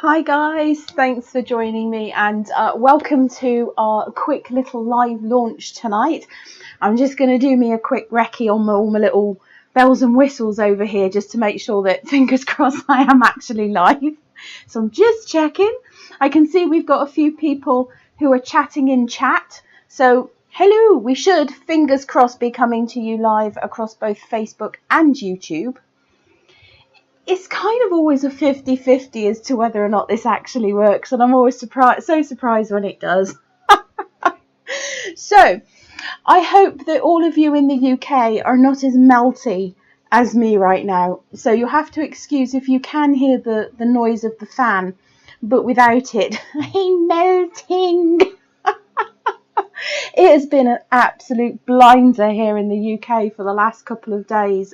Hi guys, thanks for joining me and welcome to our quick little live launch tonight. I'm just going to do me a quick recce on all my little bells and whistles over here just to make sure that, fingers crossed, I am actually live. So I'm just checking. I can see we've got a few people who are chatting in chat. So hello, we should, fingers crossed, be coming to you live across both Facebook and YouTube. It's kind of always a 50-50 as to whether or not this actually works, and I'm always surprised when it does. So, I hope that all of you in the UK are not as melty as me right now. So you'll have to excuse if you can hear the noise of the fan, but without it, I'm melting. It has been an absolute blinder here in the UK for the last couple of days.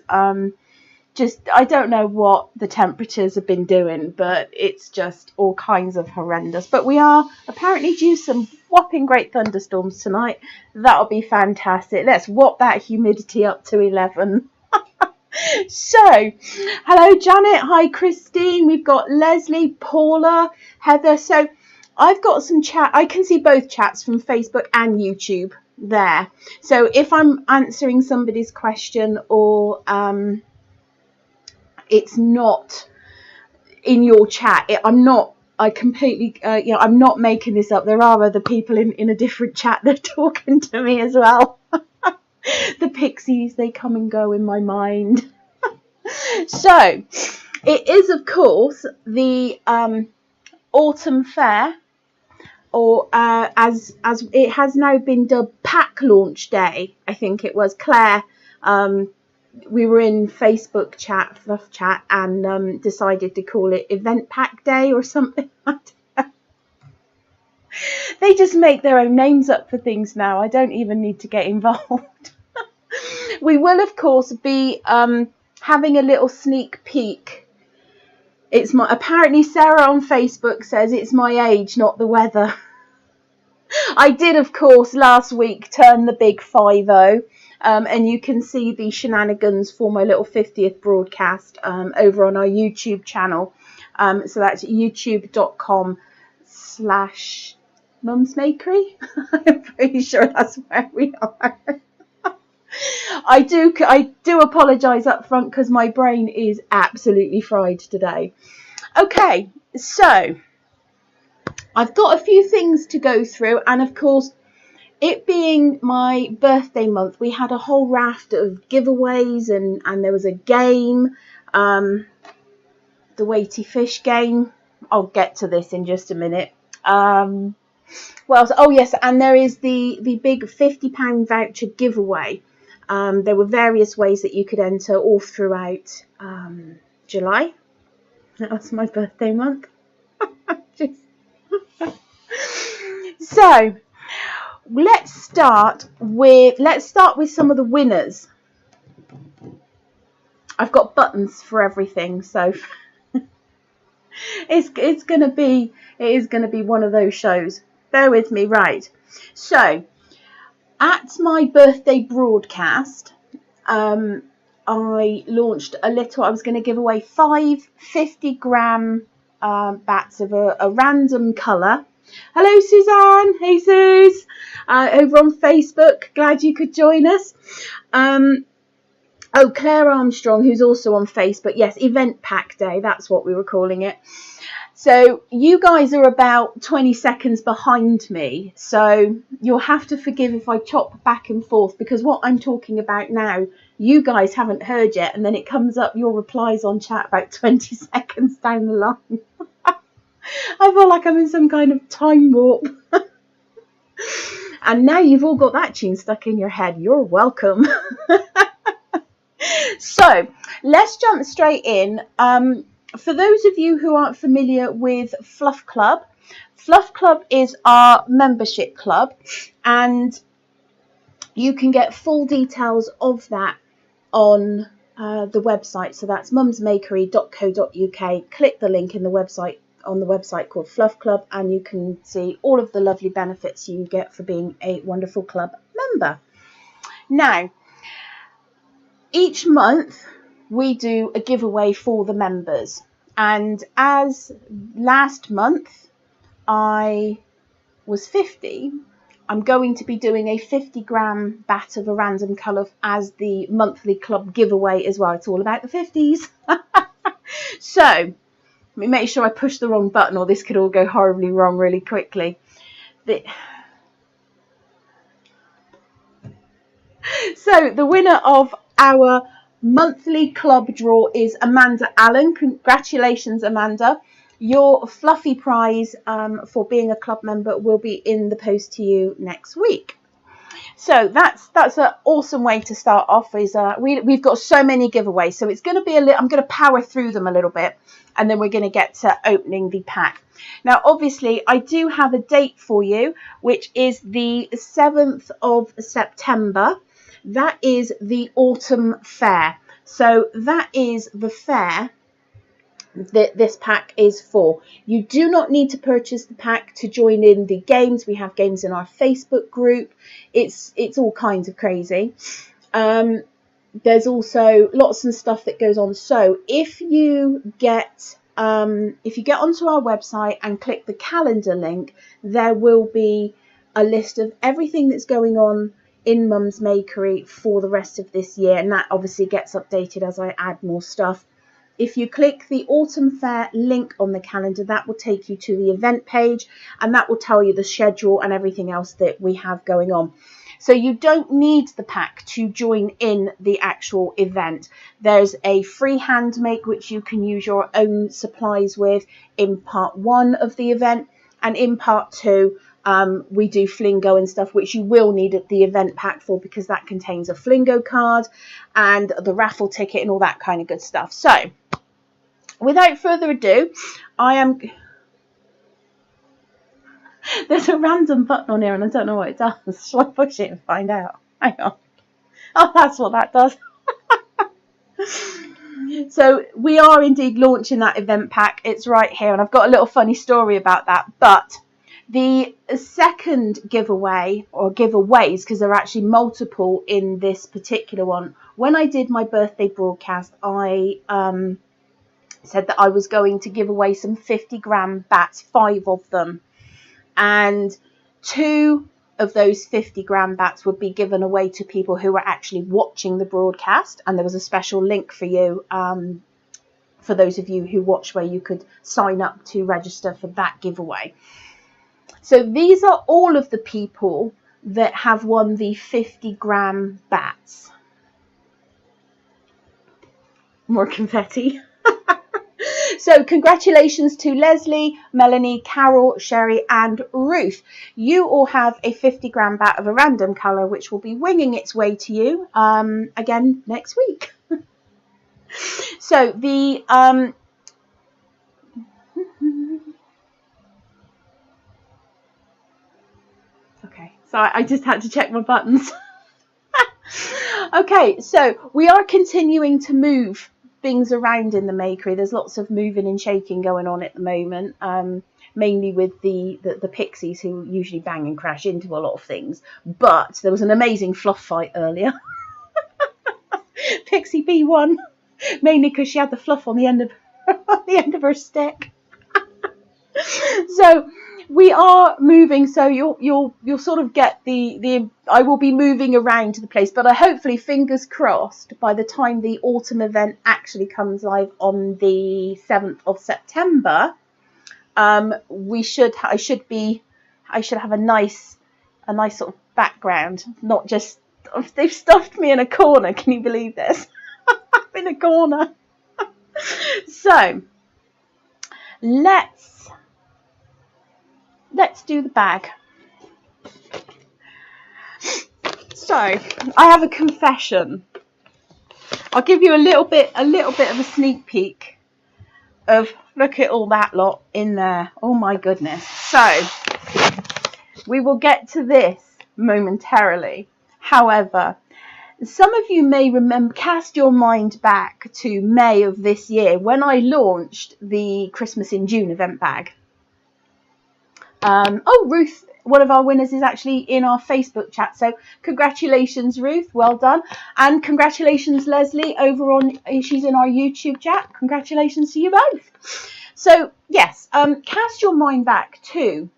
I don't know what the temperatures have been doing, but it's just all kinds of horrendous. But we are apparently due some whopping great thunderstorms tonight. That'll be fantastic. Let's whop that humidity up to 11. So, hello Janet, hi Christine, we've got Leslie, Paula, Heather. So I've got some chat. I can see both chats from Facebook and YouTube there. So if I'm answering somebody's question or it's not in your chat, I'm not making this up. There are other people in a different chat that are talking to me as well. The pixies, they come and go in my mind. So it is, of course, the autumn fair, or as it has now been dubbed pack launch day. I think it was Claire. We were in Facebook chat, Fluff chat, and decided to call it Event Pack Day or something. They just make their own names up for things now. I don't even need to get involved. We will, of course, be having a little sneak peek. Apparently Sarah on Facebook says it's my age, not the weather. I did, of course, last week turn the big 50. And you can see the shenanigans for my little 50th broadcast over on our YouTube channel. So that's youtube.com/mumsmakery. I'm pretty sure that's where we are. I do apologise up front because my brain is absolutely fried today. Okay, so I've got a few things to go through, and of course, it being my birthday month, we had a whole raft of giveaways, and there was a game, the Weighty fish game. I'll get to this in just a minute. Well, oh yes, and there is the big £50 voucher giveaway. There were various ways that you could enter all throughout July. That's my birthday month. So let's start with some of the winners. I've got buttons for everything, so it is going to be one of those shows. Bear with me, right? So at my birthday broadcast, I launched I was going to give away 5 50-gram bats of a random colour. Hello Suzanne, hey Suze, over on Facebook, glad you could join us. Claire Armstrong, who's also on Facebook, yes, Event Pack Day, that's what we were calling it. So you guys are about 20 seconds behind me, so you'll have to forgive if I chop back and forth, because what I'm talking about now, you guys haven't heard yet, and then it comes up your replies on chat about 20 seconds down the line. I feel like I'm in some kind of time warp. And now you've all got that tune stuck in your head. You're welcome. So let's jump straight in. For those of you who aren't familiar with Fluff Club is our membership club, and you can get full details of that on the website. So that's mumsmakery.co.uk. Click the link in the website on the website called Fluff Club, and you can see all of the lovely benefits you get for being a wonderful club member. Now, each month we do a giveaway for the members, And as last month I was 50, I'm going to be doing a 50-gram bat of a random colour as the monthly club giveaway as well. It's all about the 50s. So let me make sure I push the wrong button, or this could all go horribly wrong really quickly. So the winner of our monthly club draw is Amanda Allen. Congratulations, Amanda. Your fluffy prize for being a club member will be in the post to you next week. So that's an awesome way to start off. We've got so many giveaways, so it's going to be I'm going to power through them a little bit, and then we're going to get to opening the pack. Now, obviously, I do have a date for you, which is the 7th of September. That is the autumn fair. So that is the fair that this pack is for. You do not need to purchase the pack to join in the games. We have games in our Facebook group. It's all kinds of crazy. There's also lots of stuff that goes on. So if you get onto our website and click the calendar link, there will be a list of everything that's going on in Mum's Makery for the rest of this year, and that obviously gets updated as I add more stuff. If you click the Autumn Fair link on the calendar, that will take you to the event page, and that will tell you the schedule and everything else that we have going on. So you don't need the pack to join in the actual event. There's a free hand make which you can use your own supplies with in part 1 of the event, and in part 2 we do Flingo and stuff, which you will need the event pack for, because that contains a Flingo card and the raffle ticket and all that kind of good stuff. So without further ado, there's a random button on here and I don't know what it does. Shall I push it and find out? Hang on. Oh, that's what that does. So we are indeed launching that event pack. It's right here, and I've got a little funny story about that. But the second giveaway, or giveaways, because there are actually multiple in this particular one, when I did my birthday broadcast, I said that I was going to give away some 50-gram bats, 5 of them. And 2 of those 50-gram bats would be given away to people who were actually watching the broadcast. And there was a special link for you, for those of you who watch, where you could sign up to register for that giveaway. So these are all of the people that have won the 50-gram bats. More confetti. So congratulations to Leslie, Melanie, Carol, Sherry and Ruth. You all have a 50-gram bat of a random colour, which will be winging its way to you again next week. So the okay, so I just had to check my buttons. Okay, so we are continuing to move things around in the Makery. There's lots of moving and shaking going on at the moment, mainly with the pixies, who usually bang and crash into a lot of things. But there was an amazing fluff fight earlier. Pixie B won, mainly because she had the fluff on the end of her stick. So we are moving, so you'll sort of get the I will be moving around to the place, but I hopefully, fingers crossed, by the time the autumn event actually comes live on the 7th of September, I should have a nice sort of background, not just, they've stuffed me in a corner. Can you believe this? I'm in a corner. So let's do the bag. So I have a confession. I'll give you a little bit of a sneak peek of, look at all that lot in there. Oh my goodness. So we will get to this momentarily. However, some of you may remember, cast your mind back to May of this year when I launched the Christmas in June event bag. Oh, Ruth one of our winners is actually in our Facebook chat. So congratulations, Ruth. Well done. And congratulations, Leslie, over on, she's in our YouTube chat. Congratulations to you both. So yes, cast your mind back to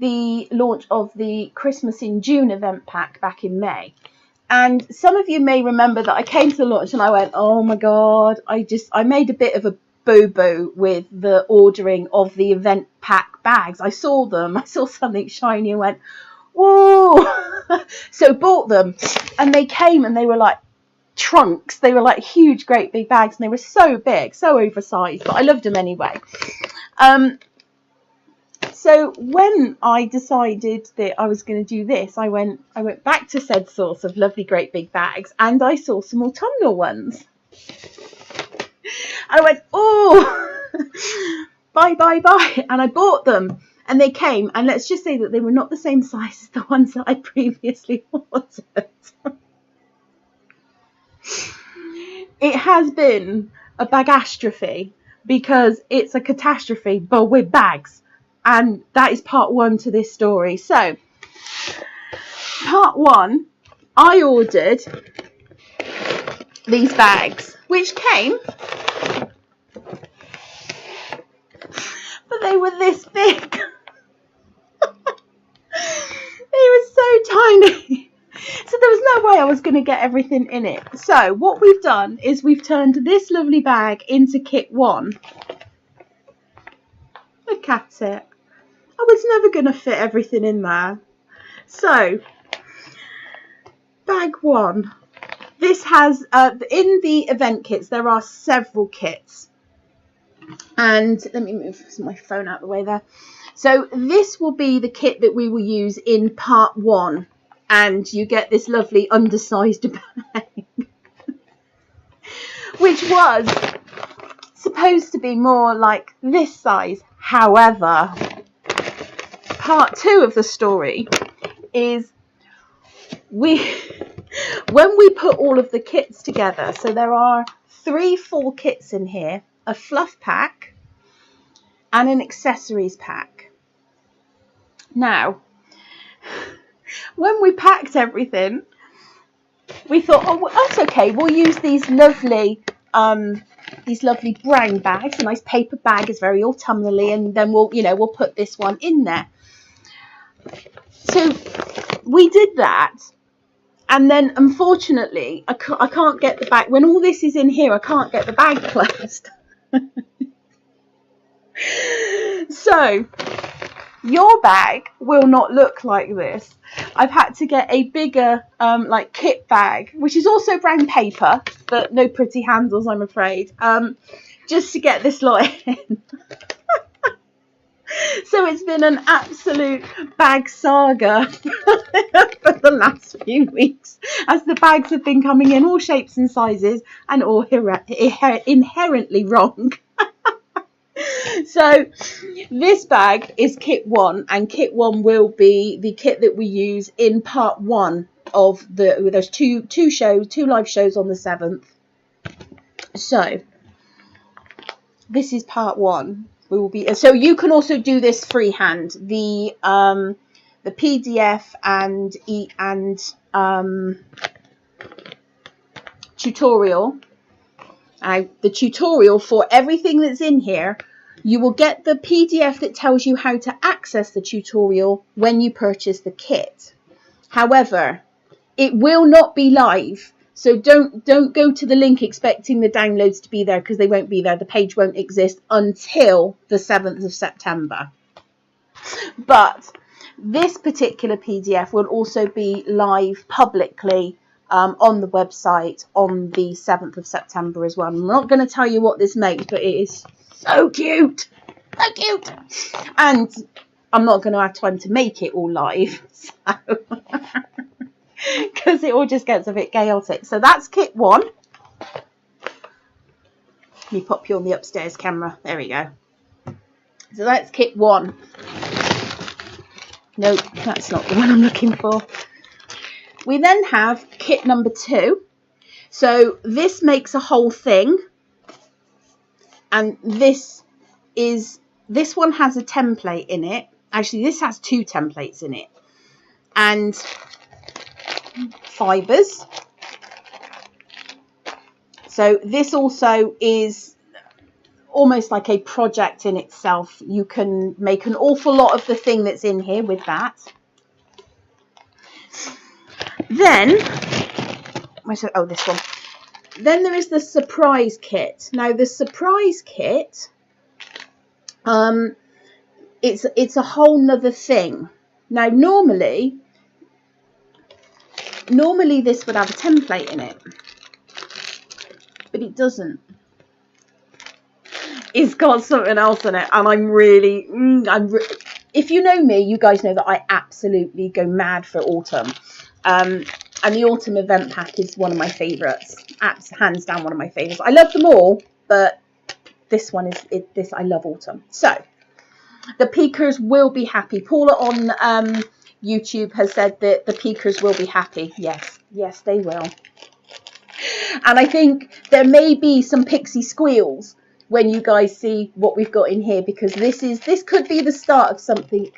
the launch of the Christmas in June event pack back in May. And some of you may remember that I came to the launch and I went, oh my God, I made a bit of a boo-boo with the ordering of the event pack bags. I saw them, I saw something shiny and went, whoa. So bought them, and they came and they were like trunks. They were like huge, great big bags, and they were so big, so oversized, but I loved them anyway. So when I decided that I was going to do this, I went back to said source of lovely, great big bags, and I saw some autumnal ones. And I went, oh, bye, bye, bye. And I bought them, and they came, and let's just say that they were not the same size as the ones that I previously ordered. It has been a bagastrophe, because it's a catastrophe, but with bags. And that is part one to this story. So, part one, I ordered these bags, which came, but they were this big. They were so tiny. So there was no way I was going to get everything in it. So what we've done is we've turned this lovely bag into kit one. Look at it. I was never going to fit everything in there. So, bag one. This has, in the event kits, there are several kits. And let me move my phone out of the way there. So, this will be the kit that we will use in part one. And you get this lovely undersized bag. Which was supposed to be more like this size. However, part two of the story is when we put all of the kits together, so there are 3 full kits in here, a fluff pack and an accessories pack. Now, when we packed everything, we thought, oh, well, that's okay, we'll use these lovely brown bags. A nice paper bag is very autumnally, and then we'll put this one in there. So we did that, and then unfortunately I can't get the bag. When all this is in here, I can't get the bag closed. So your bag will not look like this. I've had to get a bigger like kit bag, which is also brown paper, but no pretty handles, I'm afraid, just to get this lot in. So it's been an absolute bag saga for the last few weeks, as the bags have been coming in all shapes and sizes and all inherently wrong. So this bag is kit one, and kit one will be the kit that we use in part one of there's two live shows on the 7th. So this is part one. We will be, so you can also do this freehand. The PDF and tutorial. The tutorial for everything that's in here, you will get the PDF that tells you how to access the tutorial when you purchase the kit. However, it will not be live. So don't go to the link expecting the downloads to be there, because they won't be there. The page won't exist until the 7th of September. But this particular PDF will also be live publicly on the website on the 7th of September as well. I'm not going to tell you what this makes, but it is so cute. So cute. And I'm not going to have time to make it all live. So... because it all just gets a bit chaotic. So that's kit one. Let me pop you on the upstairs camera. There we go. So that's kit one. Nope, that's not the one I'm looking for. We then have kit number 2. So this makes a whole thing. And this one has a template in it. actually this has 2 templates in it, and fibers. So this also is almost like a project in itself. You can make an awful lot of the thing that's in here with that. Then, oh, this one. Then there is the surprise kit. Now the surprise kit, it's a whole nother thing. Now normally this would have a template in it, but it doesn't. It's got something else in it, and I'm really, if you know me, you guys know that I absolutely go mad for autumn. And the autumn event pack is one of my favourites, hands down one of my favourites. I love them all, but this one is this. I love autumn. So the peekers will be happy. Paula on YouTube has said that the peekers will be happy. Yes, they will. And I think there may be some pixie squeals when you guys see what we've got in here, because this could be the start of something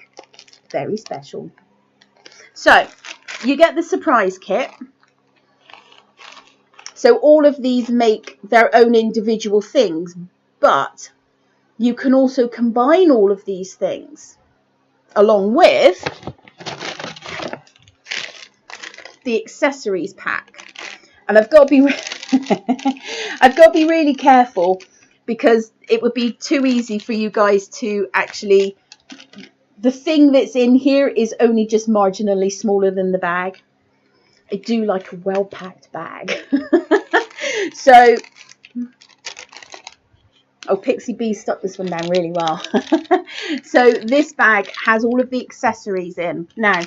very special. So you get the surprise kit. So all of these make their own individual things, but you can also combine all of these things along with the accessories pack. And I've got to be I've got to be really careful, because it would be too easy for you guys to actually, the thing that's in here is only just marginally smaller than the bag. I do like a well-packed bag. So, oh, Pixie B stuck this one down really well. So this bag has all of the accessories in. Now,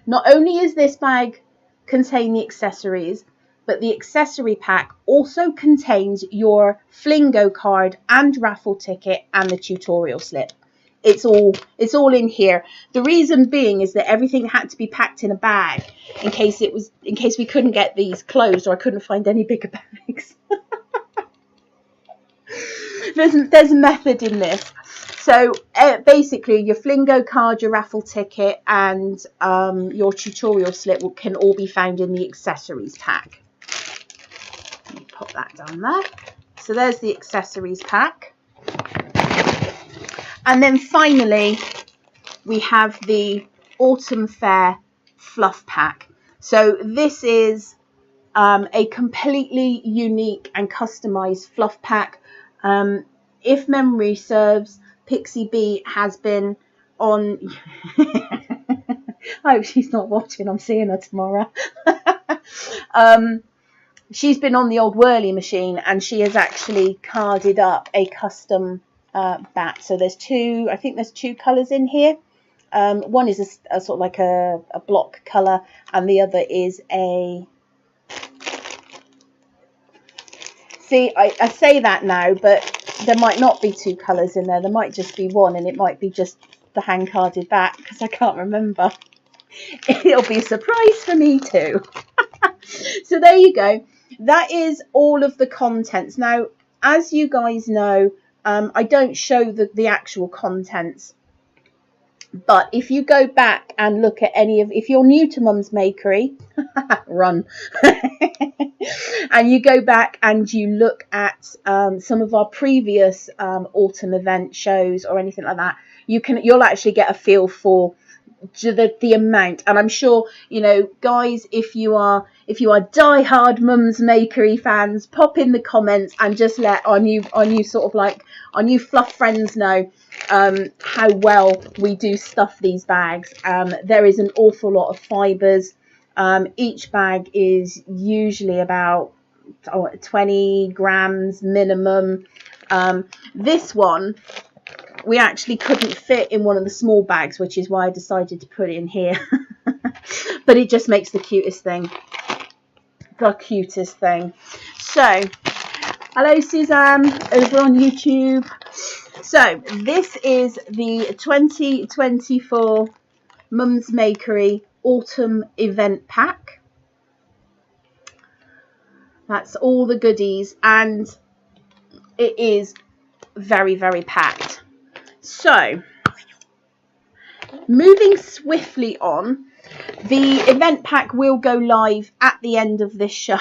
not only is this bag contain the accessories, but the accessory pack also contains your Flingo card and raffle ticket and the tutorial slip. It's all in here. The reason being is that everything had to be packed in a bag in case we couldn't get these closed, or I couldn't find any bigger bags. There's a method in this. So basically your Flingo card, your raffle ticket, and your tutorial slip can all be found in the accessories pack. Let me pop that down there. So there's the accessories pack. And then finally, we have the Autumn Fair Fluff Pack. So this is a completely unique and customized fluff pack. If memory serves, Pixie B has been on... I hope she's not watching. I'm seeing her tomorrow. She's been on the old whirly machine, and she has actually carded up a custom bat. So there's two, I think there's 2 colours in here. One is a sort of like a block colour, and the other is a... See, I say that now, but there might not be 2 colours in there. There might just be one, and it might be just the hand-carded bat, because I can't remember. It'll be a surprise for me too. So there you go. That is all of the contents. Now, as you guys know, I don't show the actual contents. But if you go back and look at if you're new to Mum's Makery, run. And you go back and you look at some of our previous autumn event shows or anything like that, you'll actually get a feel for the amount. And I'm sure, you know, guys, if you are die-hard Mum's Makery fans, pop in the comments and just let our new fluff friends know how well we do stuff these bags. There is an awful lot of fibers. Each bag is usually about 20 grams minimum. This one we actually couldn't fit in one of the small bags, which is why I decided to put it in here. But it just makes the cutest thing. The cutest thing. So, hello Suzanne over on YouTube. So, this is the 2024 Mum's Makery Autumn Event Pack. That's all the goodies, and it is very, very packed. So, moving swiftly on, the event pack will go live at the end of this show.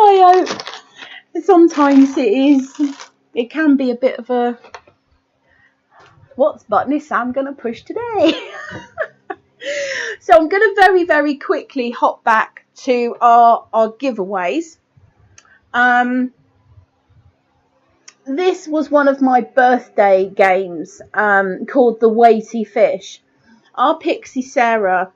I hope. Sometimes it can be a bit of a, what button is Sam going to push today? So I'm going to very, very quickly hop back to our giveaways. This was one of my birthday games called the Weighty Fish. Our Pixie Sarah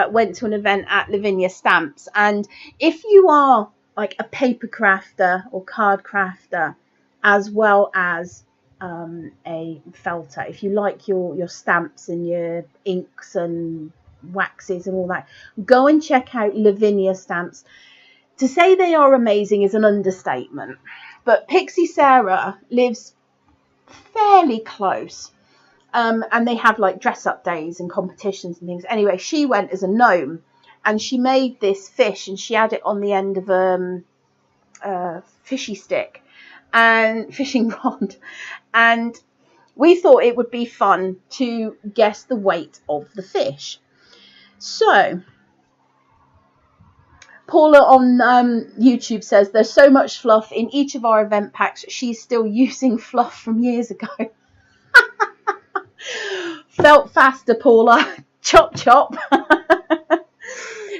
went to an event at Lavinia Stamps, and if you are like a paper crafter or card crafter, as well as a felter, if you like your stamps and your inks and waxes and all that, go and check out Lavinia Stamps. To say they are amazing is an understatement, but Pixie Sarah lives fairly close, and they have like dress up days and competitions and things. Anyway, she went as a gnome, and she made this fish, and she had it on the end of a fishy stick and fishing rod, and we thought it would be fun to guess the weight of the fish. So Paula on YouTube says there's so much fluff in each of our event packs, she's still using fluff from years ago. Felt faster, Paula. Chop chop.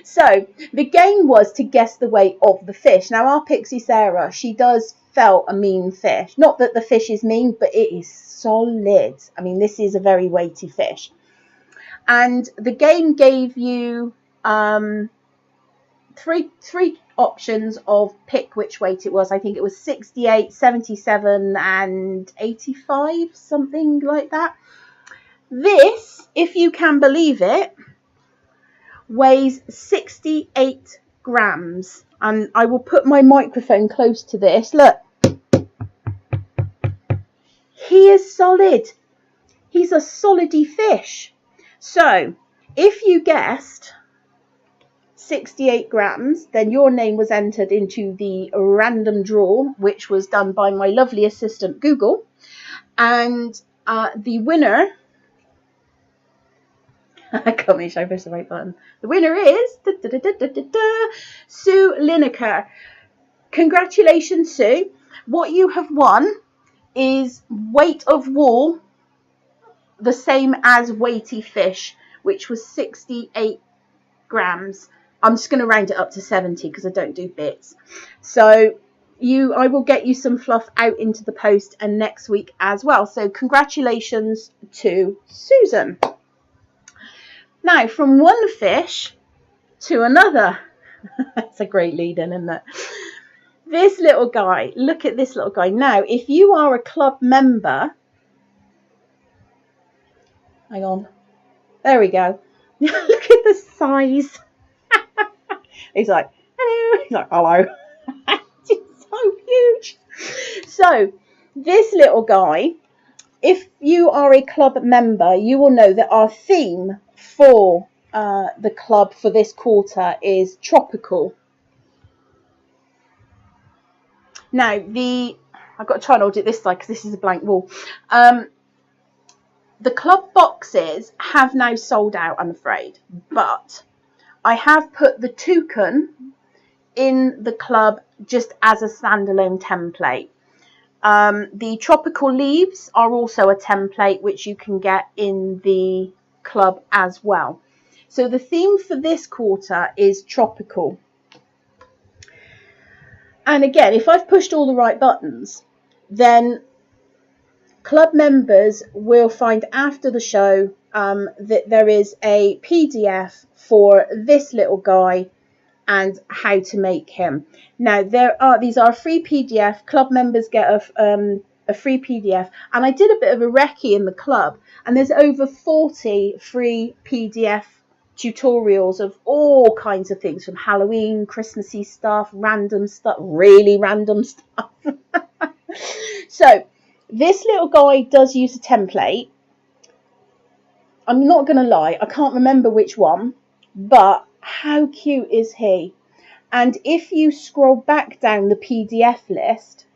So the game was to guess the weight of the fish. Now our Pixie Sarah, she does felt a mean fish. Not that the fish is mean, but it is solid. I mean, this is a very weighty fish. And the game gave you three options of pick which weight it was. I think it was 68, 77 and 85, something like that. This, if you can believe it, weighs 68 grams. And I will put my microphone close to this. Look. He is solid. He's a solidy fish. So, if you guessed 68 grams, then your name was entered into the random draw, which was done by my lovely assistant Google. And the winner, I can't make sure I press the right button. The winner is Sue Lineker. Congratulations, Sue. What you have won is weight of wool, the same as Weighty Fish, which was 68 grams. I'm just going to round it up to 70 because I don't do bits. So I will get you some fluff out into the post and next week as well. So congratulations to Susan. Now, from one fish to another. That's a great lead-in, isn't it? This little guy, look at this little guy. Now, if you are a club member, hang on, there we go. Look at the size. He's like, hello. He's like, hello. It's so huge. So, this little guy, if you are a club member, you will know that our theme for the club for this quarter is tropical. Now, I've got to try and hold it this side because this is a blank wall. The club boxes have now sold out, I'm afraid, but I have put the toucan in the club just as a standalone template. The tropical leaves are also a template which you can get in the club as well. So the theme for this quarter is tropical. And again, if I've pushed all the right buttons, then club members will find after the show that there is a PDF for this little guy and how to make him. Now, these are a free PDF. Club members get a free PDF. And I did a bit of a recce in the club, and there's over 40 free PDF tutorials of all kinds of things, from Halloween, Christmassy stuff, random stuff, really random stuff. So this little guy does use a template. I'm not going to lie, I can't remember which one, but how cute is he? And if you scroll back down the PDF list,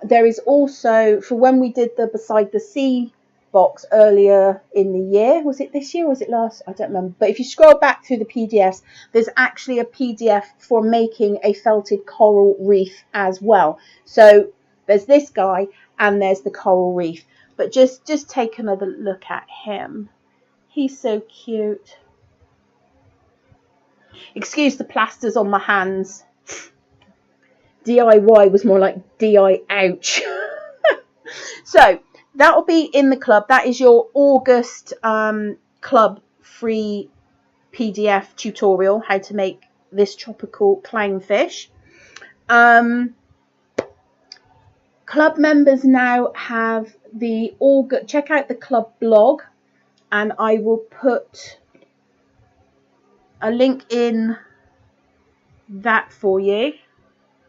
there is also, for when we did the Beside the Sea box earlier in the year, was it this year or was it last? I don't remember. But if you scroll back through the PDFs, there's actually a PDF for making a felted coral reef as well. So there's this guy and there's the coral reef. But just take another look at him. He's so cute. Excuse the plasters on my hands. DIY was more like DI ouch. So that will be in the club. That is your August club free PDF tutorial, how to make this tropical clownfish. Club members now have the August, check out the club blog, and I will put a link in that for you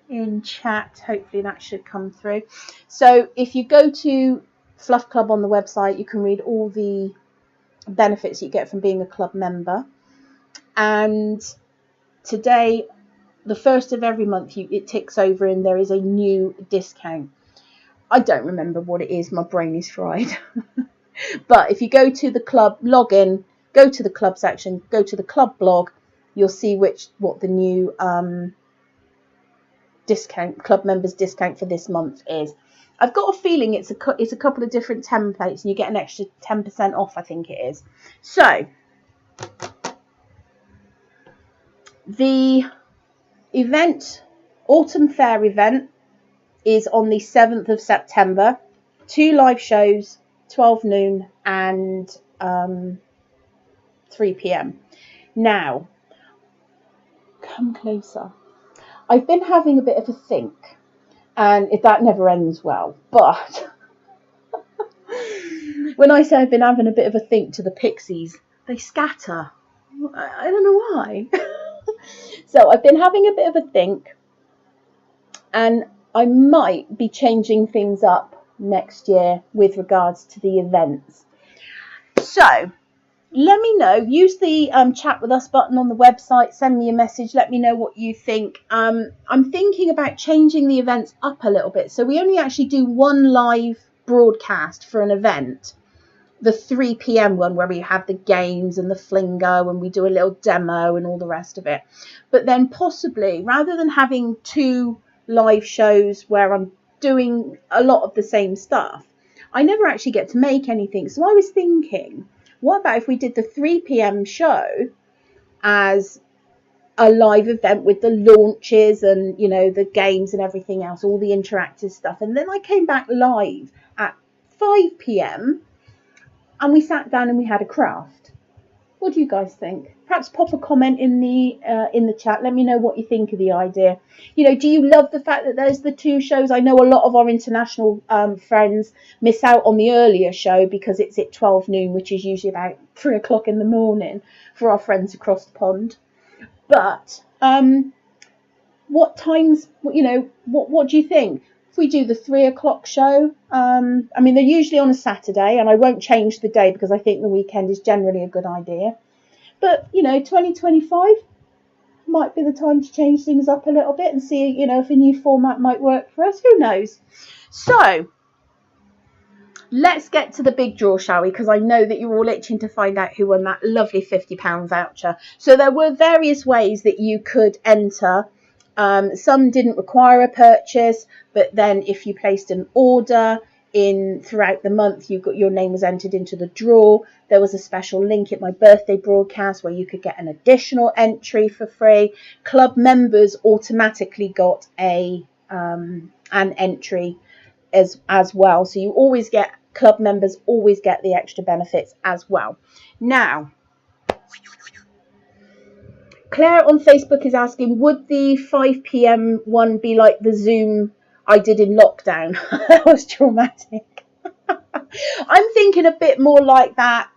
in chat. Hopefully that should come through. So if you go to Fluff Club on the website, you can read all the benefits you get from being a club member. And today, the first of every month, it ticks over and there is a new discount. I don't remember what it is. My brain is fried. But if you go to the club, log in, go to the club section, go to the club blog, you'll see what the new discount, club members discount for this month is. I've got a feeling it's a couple of different templates and you get an extra 10% off, I think it is. So the event, Autumn Fair event, is on the 7th of September. 2 live shows, 12 noon and 3 p.m. Now, come closer. I've been having a bit of a think, and if that never ends well, but when I say I've been having a bit of a think to the pixies, they scatter. I don't know why. So I've been having a bit of a think, and I might be changing things up next year with regards to the events. So let me know. Use the chat with us button on the website. Send me a message. Let me know what you think. I'm thinking about changing the events up a little bit. So we only actually do one live broadcast for an event. The 3 p.m. one where we have the games and the flingo and we do a little demo and all the rest of it. But then possibly, rather than having 2 live shows where I'm doing a lot of the same stuff, I never actually get to make anything. So I was thinking, what about if we did the 3 p.m. show as a live event with the launches and, you know, the games and everything else, all the interactive stuff. And then I came back live at 5 p.m. and we sat down and we had a craft. What do you guys think? Perhaps pop a comment in the chat. Let me know what you think of the idea. You know, do you love the fact that there's the 2 shows? I know a lot of our international friends miss out on the earlier show because it's at 12 noon, which is usually about 3 o'clock in the morning for our friends across the pond. But what times, you know, what do you think? If we do the 3 o'clock show, I mean, they're usually on a Saturday, and I won't change the day because I think the weekend is generally a good idea. But, you know, 2025 might be the time to change things up a little bit and see, you know, if a new format might work for us. Who knows? So let's get to the big draw, shall we? Because I know that you're all itching to find out who won that lovely £50 voucher. So there were various ways that you could enter. Some didn't require a purchase, but then if you placed an order in throughout the month, your name was entered into the draw. There was a special link at my birthday broadcast where you could get an additional entry for free. Club members automatically got an entry as well. So you always get, club members always get the extra benefits as well. Now, Claire on Facebook is asking, would the 5 p.m. one be like the Zoom I did in lockdown? That was traumatic. I'm thinking a bit more like that.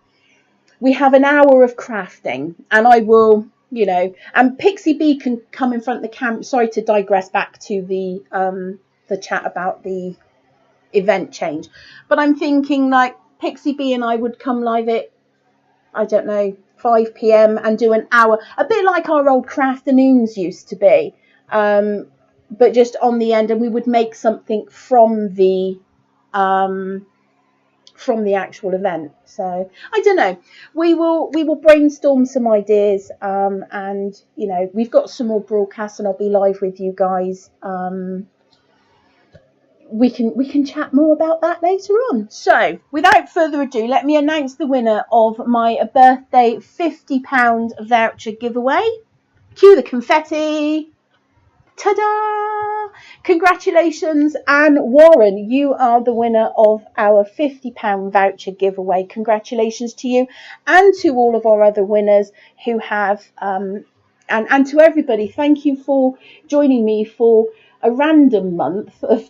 We have an hour of crafting, and I will, you know, and Pixie B can come in front of the camera. Sorry to digress back to the chat about the event change, but I'm thinking like Pixie B and I would come live at, I don't know, 5 p.m. and do an hour, a bit like our old crafternoons used to be. but just on the end, and we would make something from the actual event. So I don't know, we will brainstorm some ideas, and you know, we've got some more broadcasts, and I'll be live with you guys. We can chat more about that later on. So without further ado, let me announce the winner of my birthday £50 voucher giveaway. Cue the confetti. Ta-da! Congratulations, Anne Warren. You are the winner of our £50 voucher giveaway. Congratulations to you, and to all of our other winners who have, and to everybody, thank you for joining me for a random month of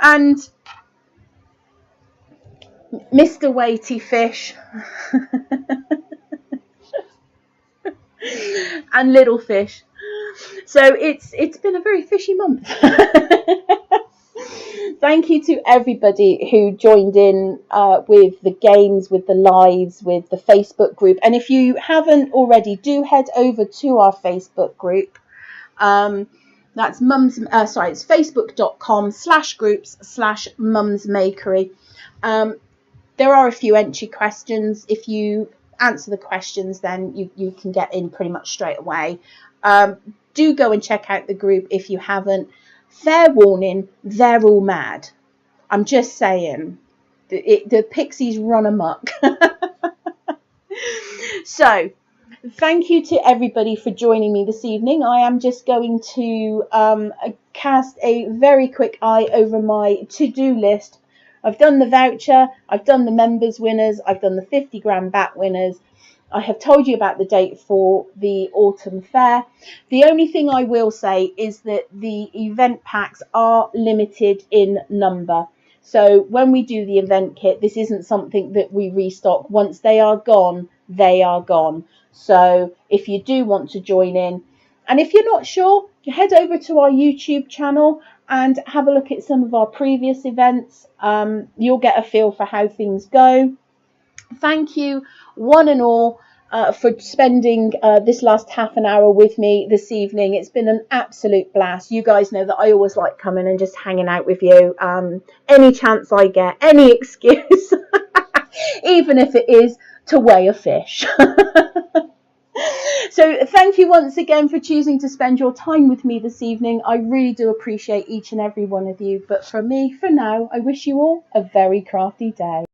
and Mr. Weighty Fish and Little Fish. So it's been a very fishy month. Thank you to everybody who joined in with the games, with the lives, with the Facebook group. And if you haven't already, do head over to our Facebook group. That's it's facebook.com/groups/mumsmakery. There are a few entry questions. If you answer the questions, then you can get in pretty much straight away. Do go and check out the group if you haven't. Fair warning, they're all mad. I'm just saying. The pixies run amok. So, thank you to everybody for joining me this evening. I am just going to cast a very quick eye over my to-do list. I've done the voucher, I've done the members winners, I've done the 50 grand bat winners. I have told you about the date for the autumn fair. The only thing I will say is that the event packs are limited in number. So when we do the event kit, this isn't something that we restock. Once they are gone, they are gone. So if you do want to join in, and if you're not sure, head over to our YouTube channel and have a look at some of our previous events. You'll get a feel for how things go. Thank you, one and all, for spending this last half an hour with me this evening. It's been an absolute blast. You guys know that I always like coming and just hanging out with you. Any chance I get, any excuse, even if it is to weigh a fish. So thank you once again for choosing to spend your time with me this evening. I really do appreciate each and every one of you. But from me, for now, I wish you all a very crafty day.